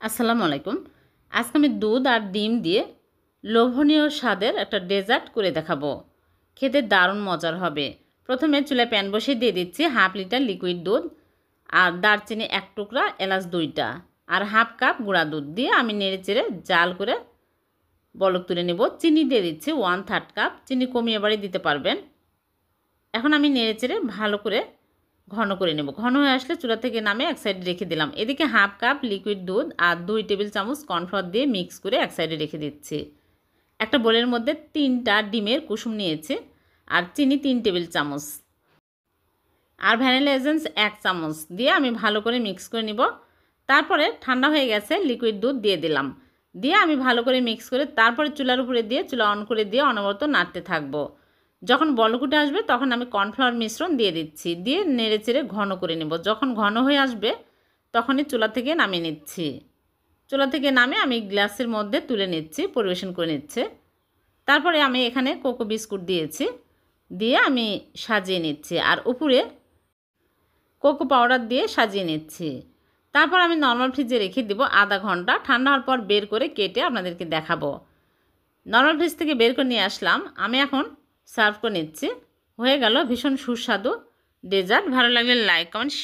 আসসালামু আলাইকুম। আজকে আমি দুধ আর ডিম দিয়ে লোভনীয় স্বাদের একটা ডেজার্ট করে দেখাবো। খেতে দারুণ মজার হবে। প্রথমে চুলায় প্যান বসিয়ে দিয়ে দিচ্ছি 1/2 লিটার লিকুইড দুধ আর দারচিনি 1 টুকরা, এলাচ 2টা আর 1/2 কাপ গুঁড়া দুধ দিয়ে আমি নেড়েচেড়ে জাল করে বলক তুলে নেব। চিনি দিয়ে দিচ্ছি 1/3 কাপ। চিনি কমিয়ে বাড়িয়ে দিতে পারবেন। এখন আমি নেড়েচেড়ে ভালো করে ঘন করে নেব। ঘন হয়ে আসলে চুলা থেকে নামে এক সাইডে রেখে দিলাম। এদিকে 1/2 কাপ লিকুইড দুধ আর 2 টেবিল চামচ কর্নফ্লাওয়ার দিয়ে মিক্স করে এক সাইডে রেখে দিচ্ছি। একটা বোলের মধ্যে 3টা ডিমের কুসুম নিয়েছি আর চিনি 3 টেবিল চামচ আর ভ্যানিলা এসেন্স 1 চামচ দিয়ে আমি ভালো করে মিক্স করে নিব। তারপরে ঠান্ডা হয়ে গেছে লিকুইড দুধ দিয়ে দিলাম। দিয়ে আমি ভালো করে মিক্স করে তারপরে চুলার উপরে দিয়ে চুলা অন করে দিয়ে অনবরত নাড়তে থাকবো। যখন বলক উঠে আসবে তখন আমি কর্নফ্লাওয়ার মিশ্রণ দিয়ে দিচ্ছি। দিয়ে নেড়েচেড়ে ঘন করে নেব। যখন ঘন হয়ে আসবে তখনই চুলা থেকে নামিয়ে নিচ্ছি। চুলা থেকে নামিয়ে আমি গ্লাসের মধ্যে তুলে নিচ্ছি, পরিবেশন করে নিচ্ছে। তারপরে আমি এখানে কোকো বিস্কুট দিয়েছি, দিয়ে আমি সাজিয়ে নিচ্ছি আর উপরে কোকো পাউডার দিয়ে সাজিয়ে নিচ্ছি। তারপর আমি নর্মাল ফ্রিজে রেখে দেব আধা ঘন্টা। ঠান্ডা হওয়ার পর বের করে কেটে আপনাদেরকে দেখাবো। নর্মাল ফ্রিজ থেকে বের করে নিয়ে আসলাম। আমি এখন সার্ভ করে নিচ্ছি। হয়ে গেল ভীষণ সুস্বাদু ডেজার্ট। ভালো লাগলে লাইক, কমেন্ট, শেয়ার।